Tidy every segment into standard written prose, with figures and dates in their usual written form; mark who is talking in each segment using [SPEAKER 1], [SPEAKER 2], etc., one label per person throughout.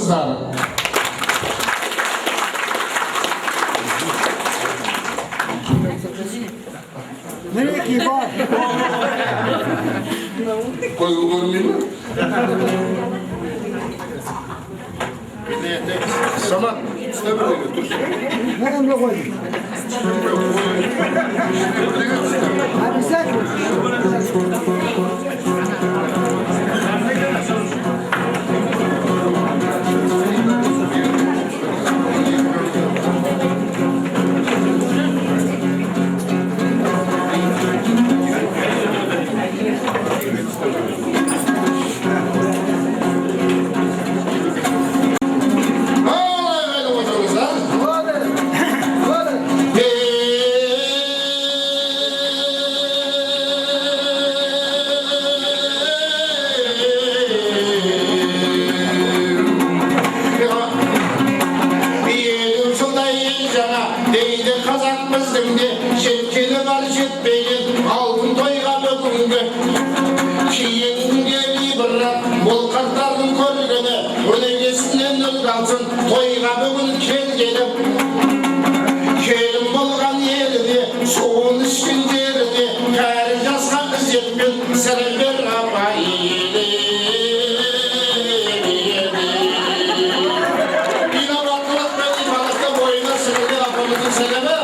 [SPEAKER 1] қойыңыздар.
[SPEAKER 2] Мінекей бар.
[SPEAKER 1] Көзі көрмей ме? Самат, ұста біреуге тұрсын.
[SPEAKER 2] Неремде қойдым? Обязательно.
[SPEAKER 1] Тойға бүгін келгенім келім болған еліне суын ішкен жеріне кәрі жасқа ізетпен сәлем бер абай инабаттылықпен имандылықта бойына сіңірген апамыздың сәлемі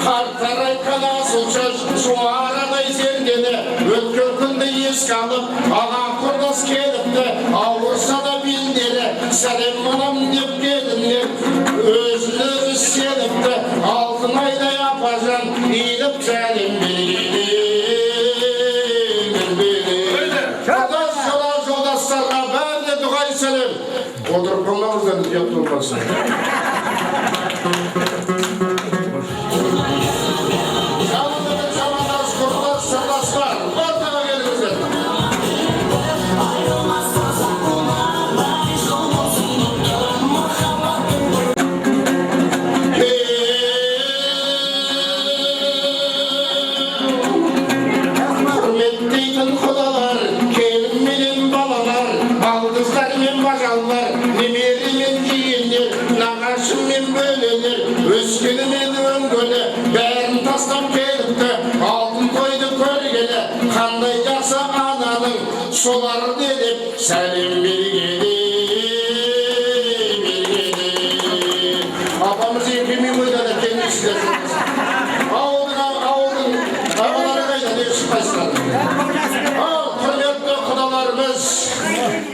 [SPEAKER 1] қарттар айтқан асылша суарадай сергені өткен күнді еске алып аға құрдас келіпті ауырса да белдері сәлем манам деп келдіңдер өзіне өз сеніпті алтын айдай апажан иіліп сәлем бергенде жолдастарға бәріне дұғай сәлем отырып қалмаңыздар ұят болмасын. Өскенімен өңгөлі бәрін тастап келіпті алтын тойды көргелі қандай жақсы ананың солар деп сәлем бергені апамыз екеумен ойдан әкелін ішілесіңіз ауылдың ағалары қайда деп шықпайсыздар. Ал құрметті құдаларымыз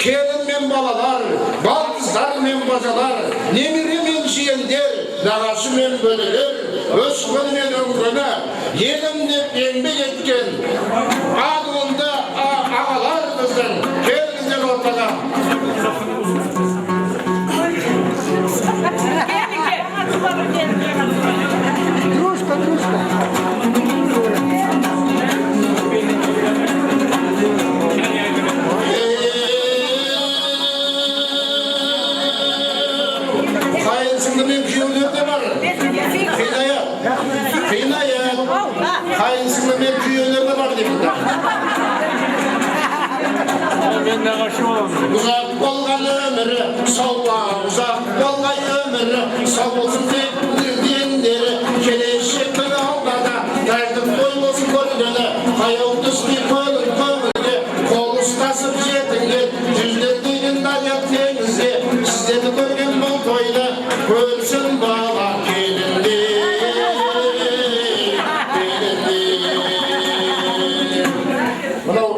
[SPEAKER 1] келін мен балалар балқыздар мен бажалар немере мен жиендер нағашы мен бөлелер өскені мен өңгені елім деп еңбек еткен адуынды ағалар біздің келіңіздер ортаға.
[SPEAKER 2] Дружка, дружка. Қайынсыңдымен күйеулер де бар. Қинаят. Қайынсыңдымен күйеулер де бар деймін.
[SPEAKER 3] Мен нағашы боламын.
[SPEAKER 1] Ұзақ болған өмірі, ұзақ болған өмірі, сау болсын дендері, келешектің алдада, тәртіп той болсын көргені, қаяу түспей көңілге, қол ұстасып жетіңдер, жүздер деген дайып теңізде, сіздерді көрген бұл тойды, көрсін бала келінде. Мынау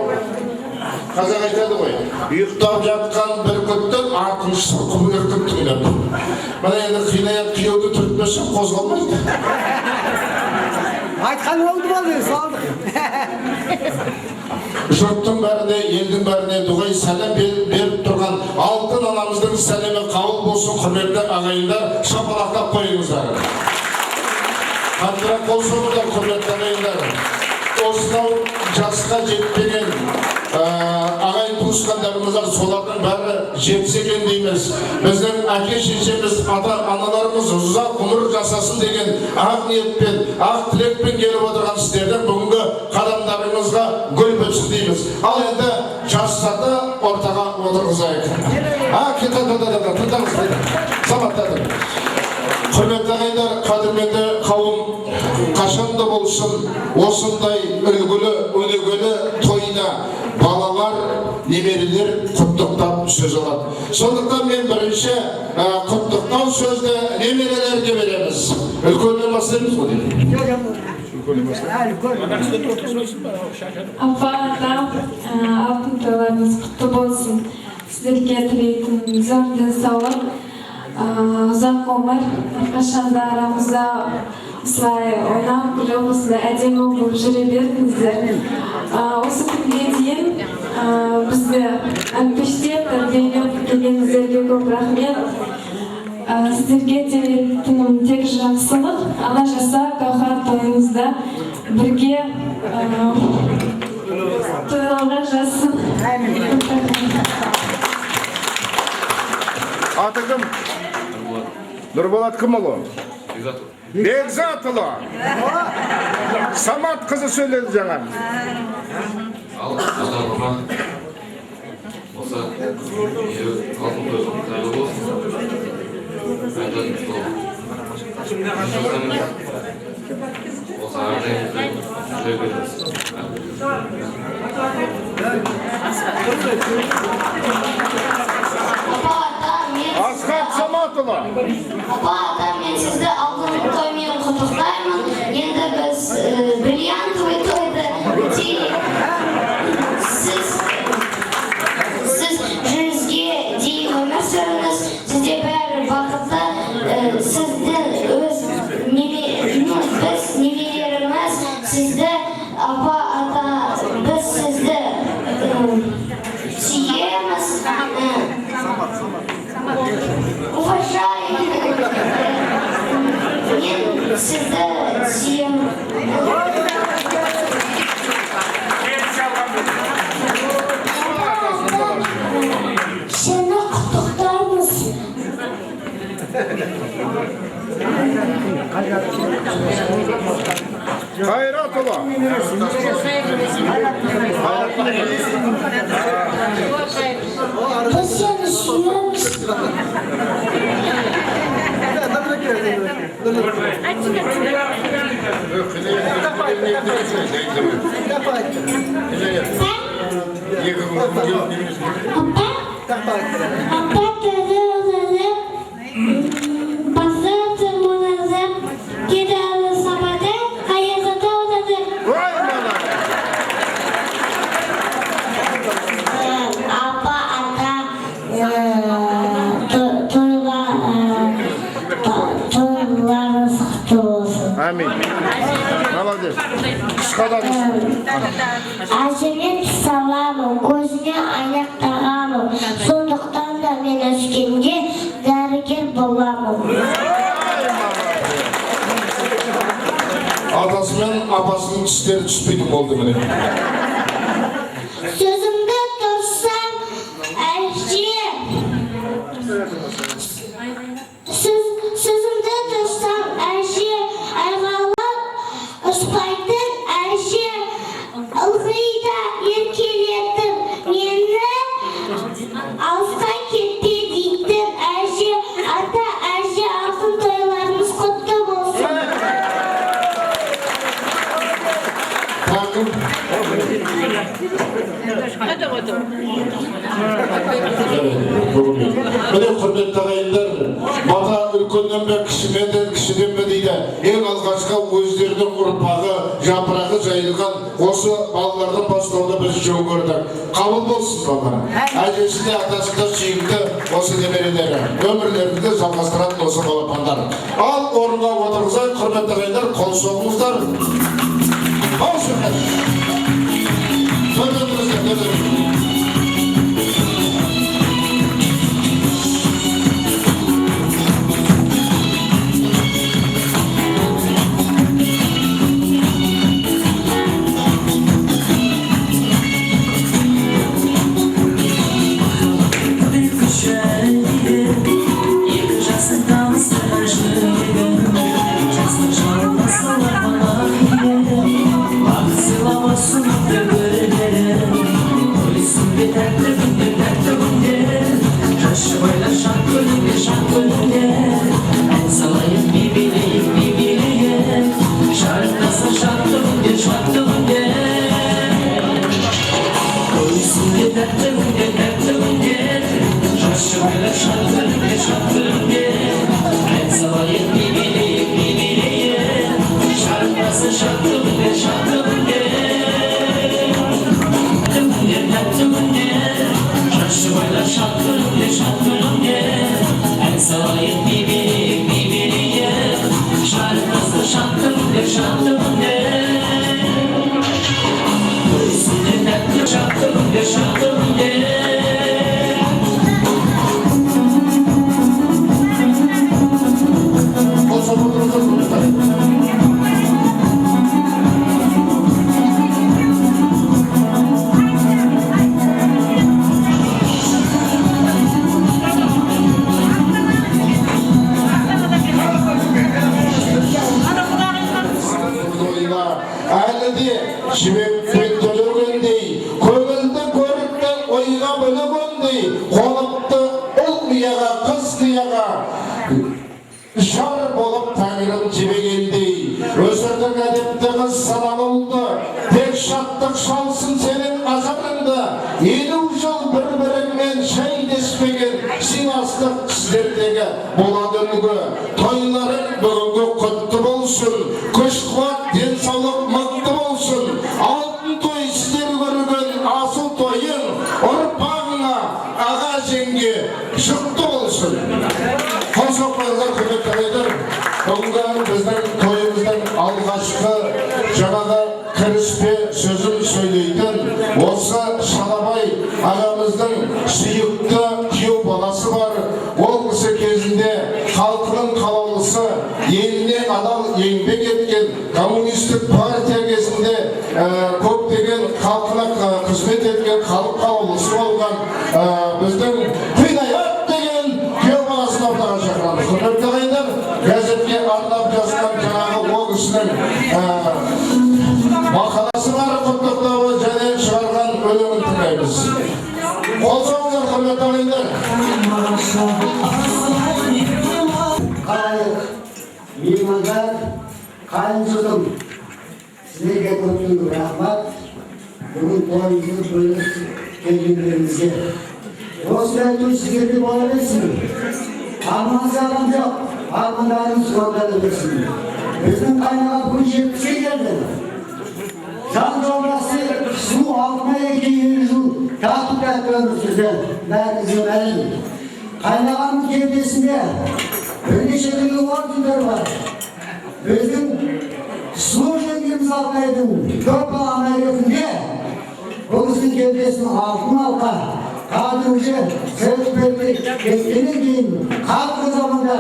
[SPEAKER 1] қазақ айтады ғой, ұйықтап жатқан бір күттің артын сұрқым өркіп тыңдап. Мына енді қинаят күйеуді түртпесін қозғалмайды.
[SPEAKER 2] Айтқан oldu mu? Saldık.
[SPEAKER 1] Жұрттың бәріне, елдің бәріне дұғай сәлем беріп тұрған алтын анамыздың сәлемі қабыл болсын. Құрметті ағайындар, шапалақтап қойыңыздар. Қаттырақ қол соғыңыздар, құрметті ағайындар. Осынау жасқа жетпеген ағайын туысқандарымыздар, солардың бәрі жетсе екен дейміз. Біздің әке шешеміз, ата аналарымыз ұзақ ғұмыр жасасын деген ақ ниетпен, ақ тілекпен келіп отырған сіздердің бүгінгі қадамдарыңызға гүл бітсін дейміз. Ал енді жастарды ортаға отырғызайық. Тыңдаңыз. Саматтады. Құрметті ағайындар, қадірменді қауым, қашанда болсын осындай үлгілі, өнегелі тойына балалар, немерелер құттықтап сөз алады. Сондықтан мен бірінші құттықтау сөзді немерелерге береміз. Үлкеннен бастаймыз ғой деймін.
[SPEAKER 4] Апа, ата, алтын тойларыңыз құтты болсын. Сіздерге тілейтін зор денсаулық, ұзақ ғұмыр, әрқашанда арамызда осылай ойнап күліп, осылай әдемі болып жүре беріңіздер. Осы күнге дейін бізді әлпештеп, тәрбиелеп келгеніңіздерге көп рахмет. Сіздерге тілейтінім тек жақсылық, Алла жаса Гауһар тойыңызда бірге тойлауға жазсын.
[SPEAKER 2] Аты кім? Нұрболат кім ұлы? Бекзатұлы. Самат қызы сөйледі жаңа.
[SPEAKER 5] Ал ата-бабам осы алтын тойға құттықтар болсын. Осы ағайымызды жүре беріңіз.
[SPEAKER 2] Асхат Саматұлы.
[SPEAKER 6] Апа, ата, мен сізді алтын тоймен құттықтаймын. Енді біз бриллиантовый тойды өтейік. Сіз жүзге дейін өмір сүріңіз. Сізде бәрі бақытты. Сіздің өз біз немерелеріміз сізді, апа, ата, біз сізді сүйеміз. Уважаем. Мен сізді сүйемін. Сені құттықтаймыз.
[SPEAKER 2] Қайратұлы.
[SPEAKER 6] Біз сені сүйеміз. Апа, деді оларып, басы мұназып, деді алы сабады, қайызады оларып. Апа, ата, тойларыңыз құтты болсын.
[SPEAKER 2] Амин. Молодец. Қысқаламыз.
[SPEAKER 6] Әжемен саламын, көзіне аяқ тағамын. Сондықтан да мен өскенде дәрігер боламын.
[SPEAKER 1] Атасы мен апасының түстері түспейтін болды міне.
[SPEAKER 6] Сөзімді тұрсам, әже. Сөзімді тұрсам, әже. Айғалып, ұспайтын әже. Ылғида еркелетіп, мені алысқа кетпе дейтін әже. Ата, әже, алтын тойларыңыз құтты болсын.
[SPEAKER 1] Таңым. Міне құрметті ағайындар, бата үлкеннен бе, кішіден бе дейді. Ең алғашқы өздерінің ұрпағы, жапырағы жайылған осы балалардың бастауында біз жөн көрдік. Қабыл болсын балалар. Әжесінде, атасында сүйікті осы немерелері. Өмірлерінде жалғастыратын осы балапандар. Ал орынға отырғызайық, құрметті ағайындар, қол соғыңыздар. Аусыңдар.
[SPEAKER 7] Sığlamasın da görürlerim,
[SPEAKER 1] Şar bolup Tanrım cibe geldi. Özürden edepte kız sana oldu. Tek şatlık şalsın senin azabında. 7 yıl bir-birinden şey desmegen Sivaslık sizlerdeki boladığını toyların bugünkü kutlu olsun. Kış kuat, densaulık mıktı olsun. Altın toy sizler görügen asıl toyun orpağına ağa zengi şıktı olsun. Konsollarlar kıymetlidir. Bugün bizden toyumuzdan alğaşkı жаңағы kirispе sözün söyleyden olsa Şalabay ağamızın suyukta kuyov balası var. Ol kısa kezinde halkının kalalысы eline adal еңбек etken komünistik partiya кезінде көптеген халқына қызмет etken халық қалаулысы болған біздің Hidayat деген күйеу баласын ортаға шақырамыз. Құрметті ағайындар, газетке арнап жазған жаңағы ол кісінің мақаласы бар құттықтауы және шығарған өлеңін тыңдаймыз. Қолсаңыздар, құрметті ағайындар.
[SPEAKER 2] Қайық, меймандар, қайын жұртым, сіздерге көптен рахмат. Бүгін тойымызды бөлісіп келгендеріңізге. Осындай той сіздерде бола берсін. Армансыз адам жоқ, армандарыңыз орындала берсін. Біздің қайнаға бүгін 70-ке келді. Жан жолдасы су алтына 2 жыл тату-тәтті өмір сүрді. Бәріңізге мәлім. Қайнағаның кеудесінде бірнеше түрлі ордендер бар. Біздің сұлу жеңгеміз Алтайдың көп баланы ретінде бұл кісінің кеудесінің алтын алқа. Қазір уже сөз бермей кеткеннен кейін қазіргі заманда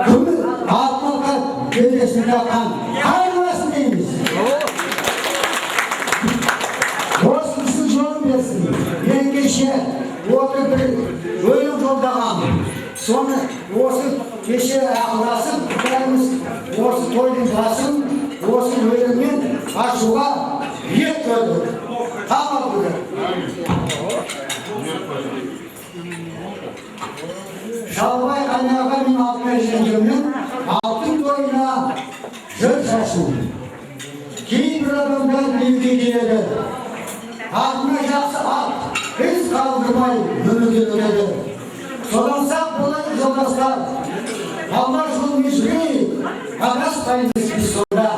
[SPEAKER 2] күміс алтын алқа кеудесін таққан қайнағасын дейміз. Осы кісінің жолын берсін. Мен кеше осы бір өлім жолдаған. Соны осы кеше ақылдасып, бәріміз осы тойдың басын осы өліммен ашуға ниет қойдық. Қамал Шалбай қайнаға мен алтын жеңгемнің алтын тойына жыр шашу. Кейбір адамдар елге келеді. Артына жақсы ат, із қалдырмай өмірден өтеді. Содан сақ болайық жолдастар. Алла жолымен жүрейік, адаспаймыз біз сонда.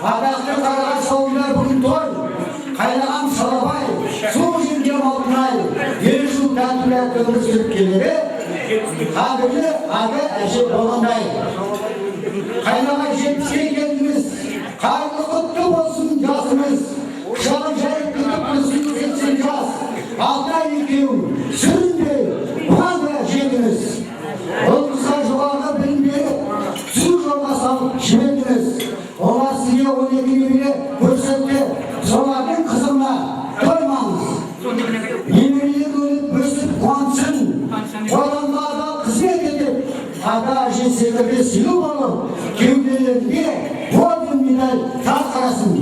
[SPEAKER 2] Адақты қараған сауындар бүгін той. Қайнаған Шалабай, су жеңгем Алтынай, 7 жыл тәтті өмір сүріп келеді. Қадірлі ағы әже болғандай. Қайнаға 70-ке келдіңіз, қайырлы құтты болсын жасымыз. Құшағын жайып күтіп тұрсын 80 жас. Алтынай екеуің сүрінбей, бұған да жеңдіңіз. Ол қызға жоғарғы білім беріп, су жолға салып жібердіңіз. Олар сізге 12 немере көрсетті. Солардың қызына тоймаңыз. Немерелер өліп өсіп қуансын. Қоғамға адал қызмет етіп, ата әже секілді сыйлы болып, кеуделерінде орден медаль жарқырасын.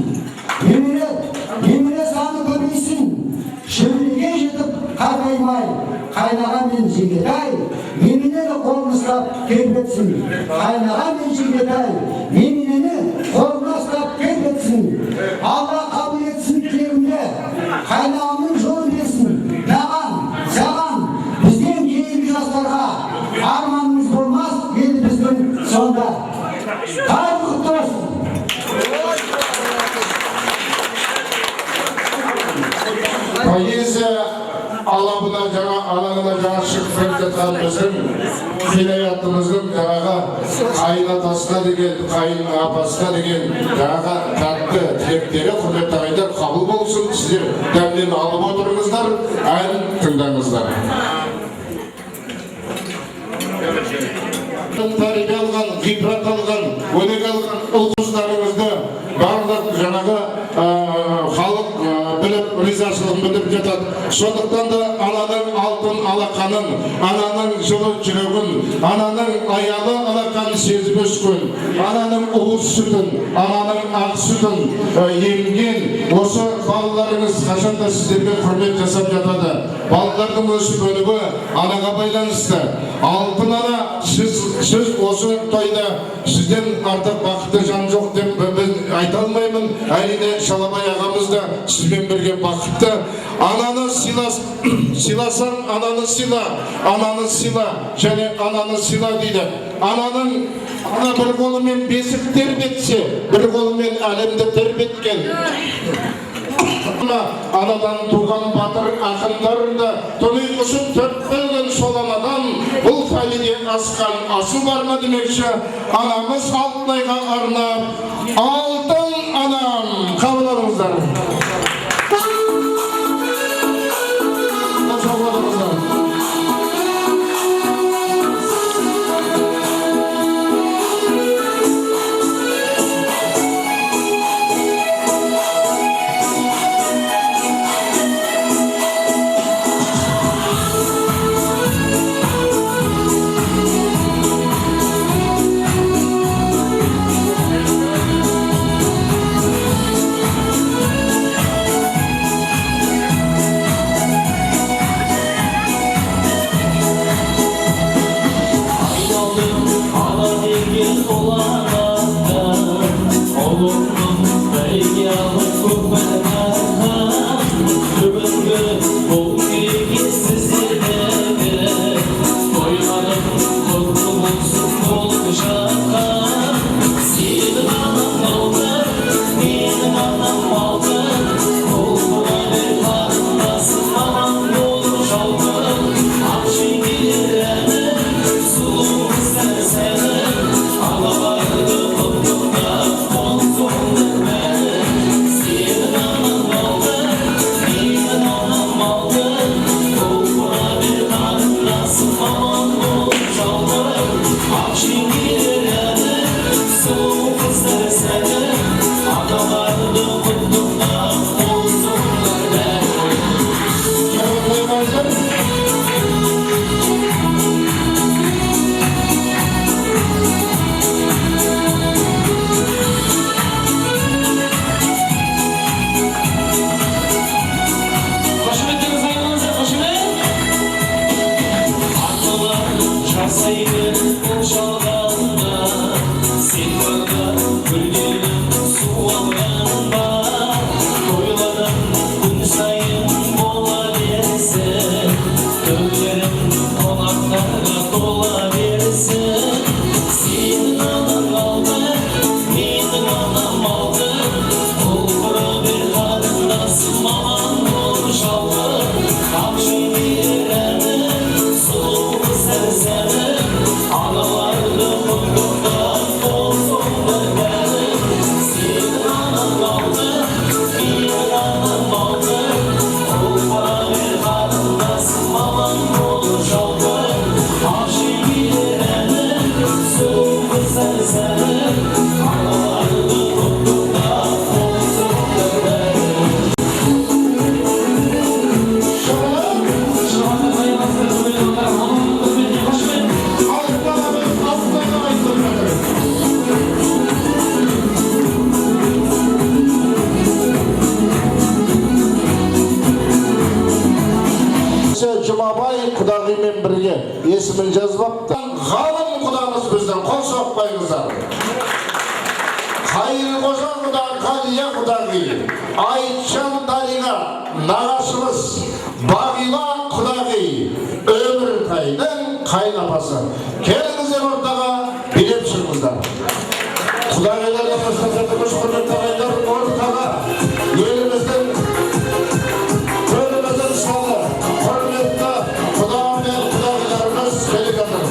[SPEAKER 2] Немере саны көбейсін. Шөмелге жетіп қартаймай, қайнаға мен жеңгетай, неменені қолын ұстап тербетсін. Қайнаға мен жеңгетай, неменені қолын ұстап тербетсін. Алла қабыл етсін тілегімде, қайнағымның жолын берсін. Маған, саған, бізден кейінгі Hayırlı kutlu olsun.
[SPEAKER 1] Poeziya alabına жаңа алаңына жаңа шығып келе жатқан біздің хидаятымыздың жаңағы қайын атасына деген, қайын апасына деген жаңағы тәтті тілектері, құрметті ағайындар, қабыл болсын. Сіздер дәмнен алып отырыңыздар, ән тыңдаңыздар. Тәрбие алған, ғибрат алған, өнеге алған ұл-қыздарыңызды барлық жаңағы халық біліп, ризашылығын білдіріп жатады. Сондықтан да ананың алтын алақанын, ананың жылы жүрегін, ананың аялы алақанын сезіп өскен, ананың уыз сүтін, ананың ақ сүтін емген осы балаларыңыз қашанда сіздерге құрмет жасап жатады. Балалардың өсіп өнуі анаға байланысты. Алтын ана, сіз осы тойда сізден артық бақытты жан жоқ деп мен айта алмаймын. Әрине Шалабай ағамыз да сізбен бірге бақытты. Ананы сыйласаң, ананы сыйла, ананы сыйла және ананы сыйла дейді. Ана бір қолымен бесік тербетсе, бір қолымен әлемді тербеткен. Анадан туған батыр ақындарында тони құшып төрт бөлген сол анадан бұл фәлиде асқан асы бар ма демекші, анамыз Алтынайға арнап алтын анам қабыл алыңыздар. Құдағимен бірге есімін жазбапты. Ғалым құдамыз біздің, қол соқпайыңыздар. Қайырқожа құда, Ғалия құдағи, Айтжан Дариға, нағашымыз, Бағила құдағи, Өміртайдың қайын апасы. Келіңіздер ортаға, билеп шығыңыздар. Құдағайлардан астасатымыз құрметті ағайындар ортаға еліміздің төріміздің салы құрметті құда мен құдағайларымыз келіп жатыр.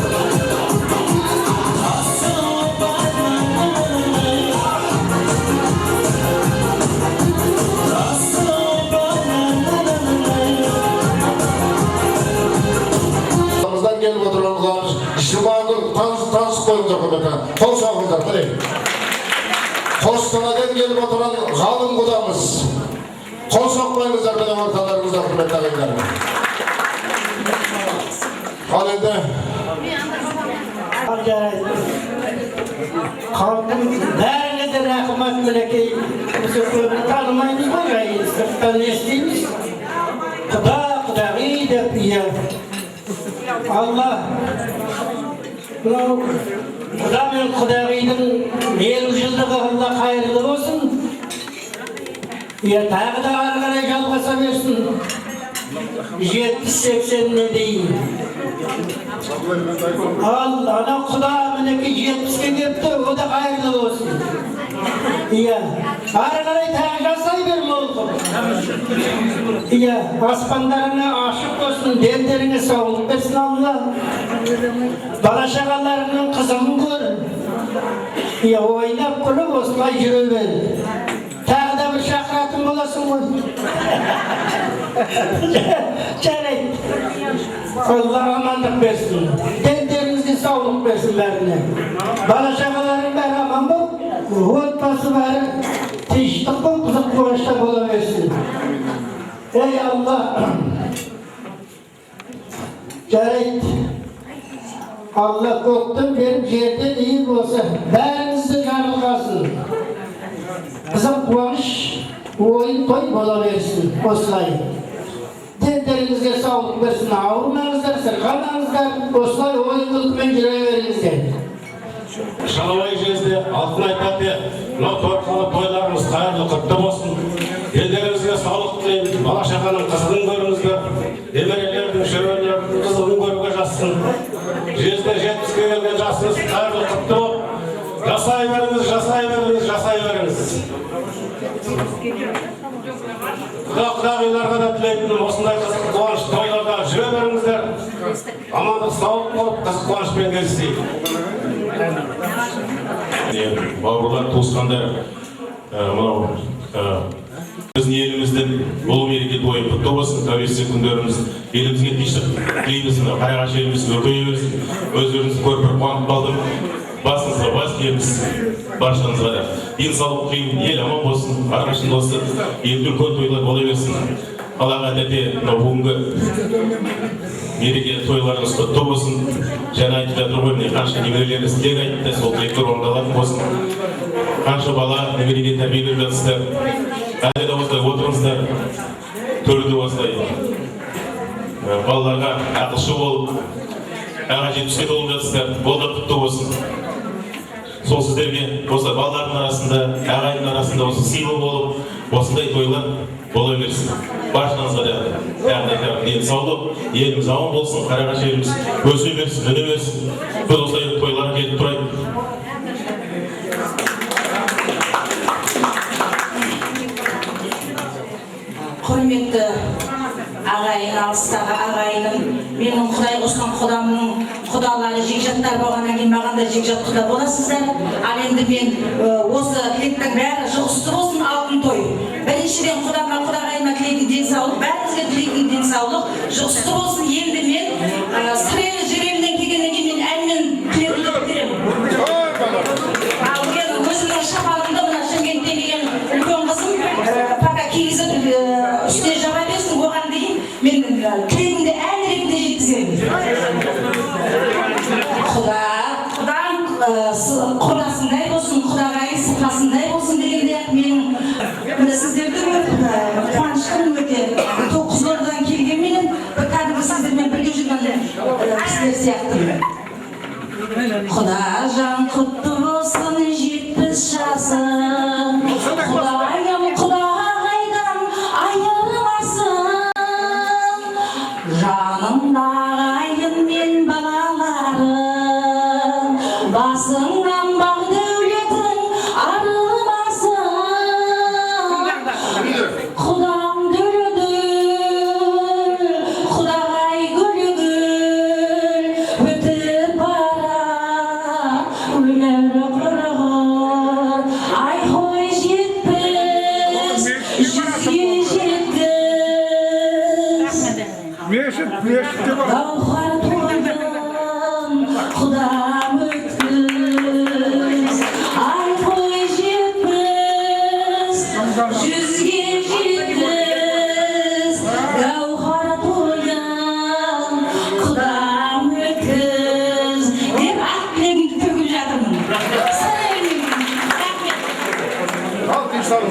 [SPEAKER 1] Келіп отырған құдамыз Шымағын таныс қойыңыздар құрметті. Қол соғыңыздар, міне. Қостанайдан келіп отырған ғалым құдамыз. Қол соқпайыңыздар міне орталарыңызда құрметті ағайындар. Ал енді
[SPEAKER 7] Халқым бәріне де рахмат мінекей. Осы көбін танымаймыз ғой, жай сырттан естиміз. Құдағи деп, иә. Алла, құда мен құдағидың 50 жылдығы Алла қайырлы болсын. Тағы да ары қарай жалғаса берсін. 70-80-не дейін. Ал ана құда мінекей 70-ке кепті, о да қайырлы болсын. Ары қарай тағы жасай бер молқым. Аспандарыңа ашық болсын, дендеріңе саулық берсін Алла. Бала-шағаларыңның қызығын көр. Ойнап күліп осылай жүре бер. Тағы да бір шақыратын боласың ғой. Жарайды. Алла амандық берсін. Дендеріңізге саулық берсін бәріне. Бала-шағаларың бәрі аман бол. Отбасы бәрі тыныштық пен қызық қуанышта бола берсін. Ей Алла, жарайды. Алла көктен беріп жерден үй болса, бәріңізді жарылғасын. Қызық қуаныш, ойын той бола берсін. Осылай. Дендеріңізге саулық берсін. Ауырмаңыздар, сырғанаңыздар. Осылай ойын күлкімен жүре беріңіздер.
[SPEAKER 8] Шалабай жезде алтын айтады, мынау торқалы тойларыңыз қайырлы құтты болсын. Елдеріңізге саулық тілеймін, бала-шағаның қызығын көріңіздер, немерелердің, шөберелердің қызығын көруге жазсын. Жезде 70-ке келген жасыңыз қайырлы құтты болып, жасай беріңіз, жасай беріңіз, жасай беріңіз. Құдағиларға да тілейтінім осындай қызық қуаныш тойларда жүре беріңіздер. Амандық саулық болып, қызық қуанышпен кездесейік. Бауырлар, туысқандар, мынау біздің еліміздің бұл мереке тойы құтты болсын. Тәуелсіздік күндеріміз елімізге тыныштық тілейміз. Қарағаш еліміз өркейе берсін. Өздеріңізді көріп бір қуанып қалдым. Басыңызға бас иеміз баршаңызға да. Денсаулық тілеймін, ел аман болсын. Қарағаштың досы елді үлкен тойлар бола берсін. Аллаға тәте бүгінгі мереке тойларыңыз құтты болсын. Жаңа айтып жатыр ғой, қанша немерелеріңіз тілек айтты, сол тілектер орындалатын болсын. Қанша бала немереге тәрбие беріп жатсыздар. Әлі де осылай отырыңыздар. Төрде осылай балаларға ақылшы болып, аға 70-ке толып жатсыздар. Ол да құтты болсын. Сол сіздерге осы балалардың арасында, ағайынның арасында осы сыйлы болып, осындай тойлар бола берсін. Баршаңызға да денсаулық, еліміз аман болсын, Қарағаш еліміз өсе берсін, үне берсін. Біз осылай тойларға келіп тұрайық.
[SPEAKER 9] Құрметті ағайын, алыстағы ағайыным, менің Құдай қосқан құдамның құдалары жекжаттар болғаннан кейін маған да жекжат құда боласыздар. Ал енді мен осы тілектің бәрі жұғысты болсын, алтын той. Біріншіден құдама, құдағайыма тілейтін денсаулық, бәріңізге тілейтін денсаулық жұғысты болсын. Енді мен сырелі жүрегімнен келгеннен кейін мен әнмен тілегімді білдіремін. Ал мен өзімнің шапалымды мына Шымкенттен келген үлкен қызым пока кигізіп үстіне жаба берсін, оған дейін мен тілегімді ән ретінде жеткіземін. Құдаң құрасындай болсын, құдағайы сыпасындай болсын дегенде менің сіздерді қуаныштым өте. Қызылордадан келгенменен кәдімгі сіздермен бірге жүрген кісілер сияқты. Құдажан құтты болсын 70 жасың, құдайым құдағайдан айырмасын, жанымда ағайын мен балаларым, басыңнан бақ дәулетің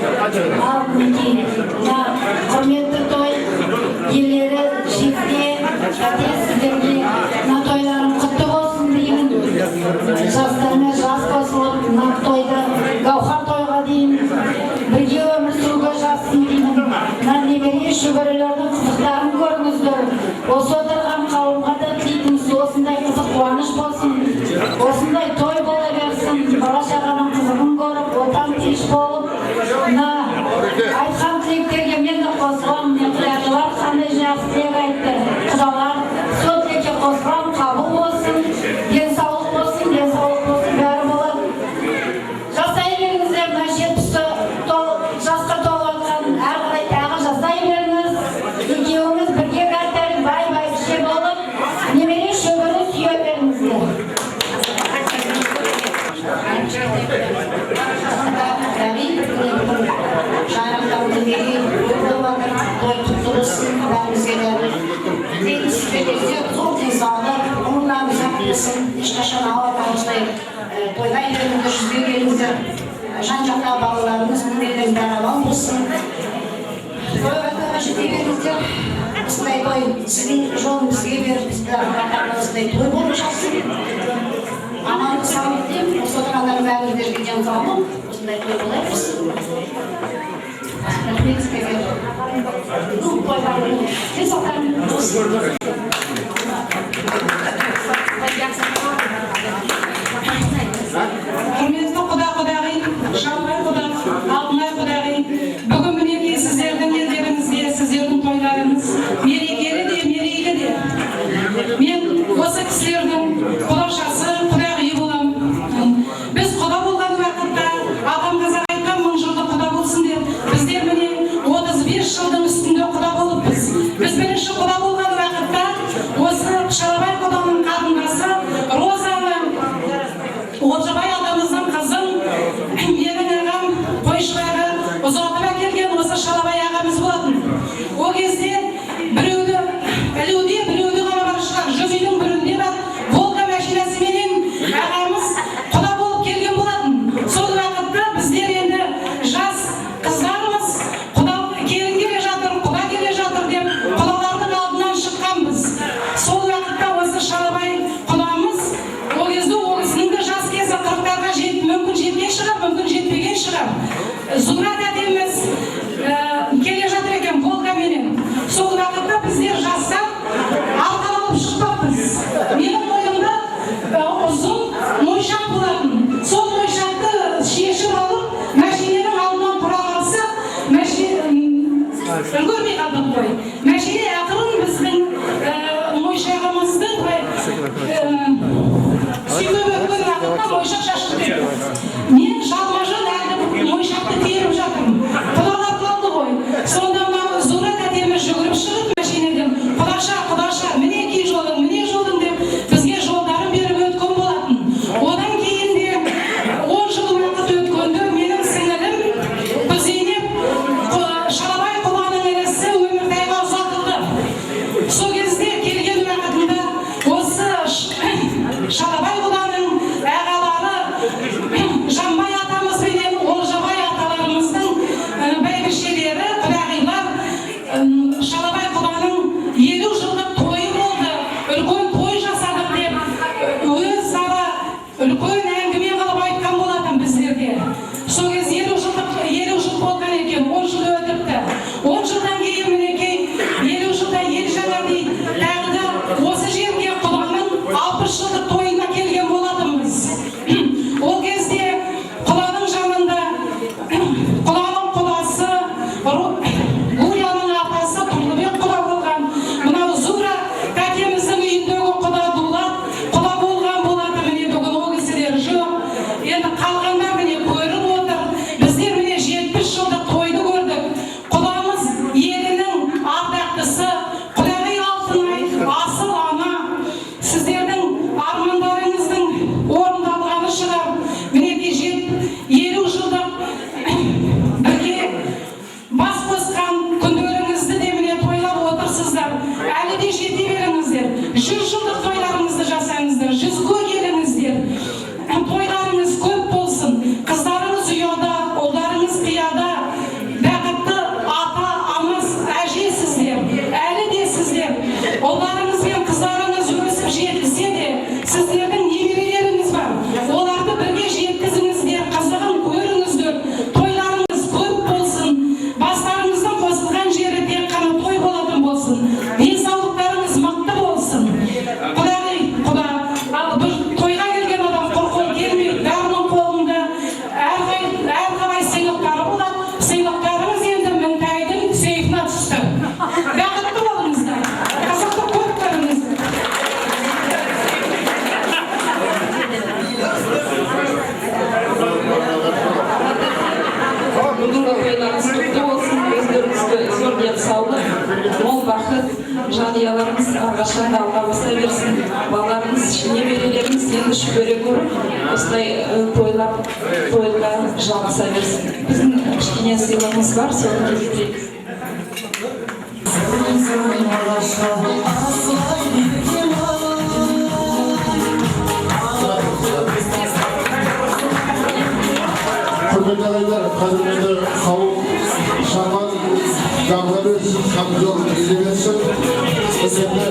[SPEAKER 4] Ал мінекей, мына құрметті той иелері, жеке, сіздерге мына тойларың құтты болсын деймін. Жастармен жас қосылып, мына тойды гауһар тойға дейін бірге өмір сүруге жазсын деймін. Мына немере шөберелердің қызықтарын көріңіздер. Осы отырған қауымға да тілейтініміз осындай қызық қуаныш болсын. Осындай той бола берсін. Бала шағаның қызығын көріп, отан тыныш болып, мына айтқан тілектерге мен де қосылам. Құдайлар қандай жақсы тілек айтты. Құдалар сол тілекке қосылам, қабыл болсын, денсаулық болсын, бәрі болады. Жасай беріңіздер, мына 70 жасқа толып жатқан әрі қарай тағы жасай беріңіз. Екеуіңіз бірге қайтарып бай кіші болып, немере шөбере сүйе беріңіздер.
[SPEAKER 9] Ешқашан ауырып осылай тойға үйлеріңді жүзге келіңіздер. Жан-жақтағы балаларыңыз, немерелеріңіз бәрі аман болсын. Тойға жете беріңіздер. Осындай той сіздің жолын бізге беріп, бізді осындай той болып жатсын. Амандық саулық деймін. Осы отырғандардың бәріңіздерге денсаулық, осындай той бола берсін. Рахмет сіздерге. Тойларыңыз денсаулықтарыңыз болсын.
[SPEAKER 10] Құрметті құда-құдағи, шалғай құда, алтынай құдағи, бүгін мінекей сіздердің елдеріңізде, сіздердің тойларыңыз мерекелі де, мерейлі де. Мен осы кісілердің құдашасы, құдағи боламын. Біз құда болған уақытта, ағам қазақ айтқан 1000 жылды құда болсын деп, біздер міне 35 жылдың үстінде құда болыппыз. Біз бірінші құда болған уақытта, осы Шалабай құданың қарындасы Розаны Олжабай атамыздың қызын менің ағам қойшылары ұзатып әкелген осы Шалабай ағамыз болатын. Ол кезде біреуді ілуде, біреуді ғана бар шығар, 100 үйдің бірінде бар Волга машинасыменен ағамыз құда болып келген болатын. Сол уақытта біздер енді жас қыздарымыз құда келе жатыр, құда келе жатыр деп құдалардың алдынан шыққанбыз. Сол уақытта осы Шалабай құдамыз ол кезде ол кісінің де жас кезі 40-ға мүмкін жеткен шығар, мүмкін жетпеген шығар. Зумрат әдеміз келе жатыр екен Волгаменен. Сол уақытта біздер жастар алқан алып шықпаппыз. Менің ойымда ұзын мойшақ болатын. Сол мойшақты шешіп алып, машиненің алдынан тұра қалсақ, үлгермей қалдық қой. Машине ақырын біздің мойшағымыздың сүйкеп өткен уақытта мойшақ шашты деп. Мен жалма-жан әлгі мойшақты теріп жатырмын. Құдалар қалды ғой. Сонда мына Зумрат әдеміз жүгіріп шығып машинеден, құдаша, мінекей жолың деп бізге жолдарын беріп өткен болатын. Одан кейін де 10 жыл уақыт өткенде менің сіңілім Зейнеп Шалабай құданың інісі Өміртайға ұзатылды. Сол кезде келген уақытында осы Шалабай құданың ағалары Жанбай атамыз бенен Олжабай аталарымыздың бәйбішелері, құдағилар Шалабай құданың 50 жылдық тойы болды. Үлкен той жасадық деп өзара үлкен әңгіме қылып айтқан болатын біздерге. Сол кезде 50 жыл болған екен, 10 жыл өтіпті. 10 жылдан кейін мінекей 50 жылда ел жаңа дейді. Тағы да осы жерге құданың 60 жылдық тойына келген болды. енді шүбере көріп осылай тойлар жалғаса берсін. Біздің кішкене сыйлығымыз бар, соны жетейік.
[SPEAKER 1] Құрметті ағайындар, қазір енді халық шаман дамыға берсін, қамжол келе берсін. Біз енді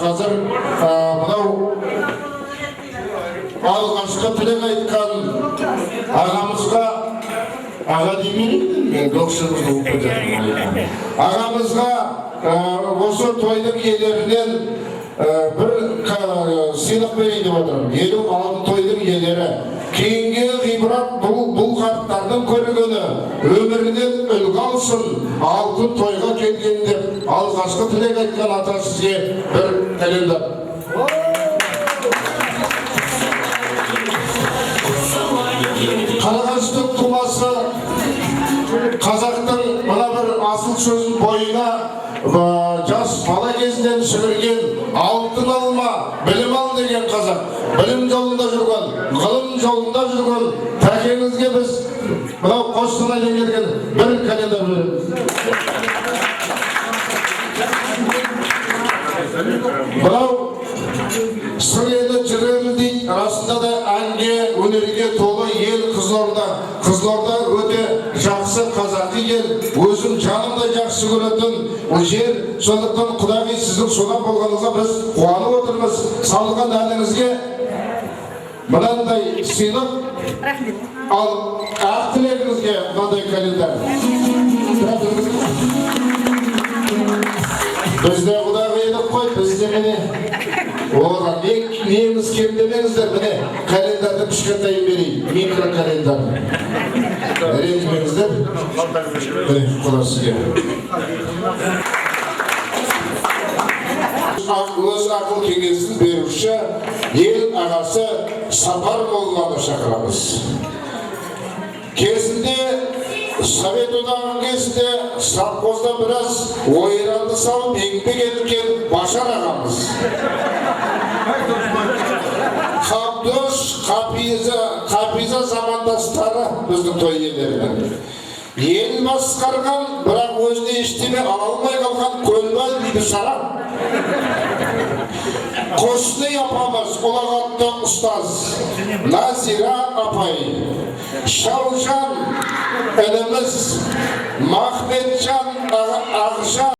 [SPEAKER 1] қазір мынау алғашқы тілек айтқан ағамызға, аға демеймін, мен доқшымызды ұлып кетемін. Ағамызға осы тойдың иелерінен бір сыйлық берейін деп отырмын. 56 тойдың иелері. Кейінгі ғибрат бұл қарттардың көргені, өмірінен үлгі алсын, алтын тойға келген деп алғашқы тілек айтқан ата сізге бір календар. Қарағаштың тумасы қазақтың мына бір асыл сөзін бойына жас бала кезінен сіңірген алтын алма, білім ал деген қазақ. Білім жолында жүрген, ғылым жолында жүрген тәкеңізге біз мынау Қостанайдан келген бір календар береміз. Мынау сыр елі жүрелі дейді, расында да әнге, өнерге толы ел Қызылорда. Қызылорда өте жақсы қазақи ел, өзім жанымдай жақсы көретін жер. Сондықтан Құдай сіздің содан болғаныңызға біз қуанып отырмыз. Салған әніңізге мынандай сыйлық, ал ақ тілегіңізге мынандай календар. Бізде Құдай едік қой, бізде міне оған неміз кем демеңіздер, міне календарды кішкентайын берейін, микро календар. Ренжімеңіздер. Міне, Құдай сізге. Өз ақыл кеңесін беруші ел ағасы Сапар Молланы шақырамыз. Кезінде Совет одағының кезінде совхозда біраз ойранды салып еңбек еткен Башар ағамыз. Қабдөш, Қапиза замандастары біздің той иелерінің. Ел басқарған, бірақ өзіне ештеме ала алмай қалған Көлбай Бибішара. Қосны апамыз, ұлағатты ұстаз Назира апай, Шаужан ініміз, Махметжан Ақжан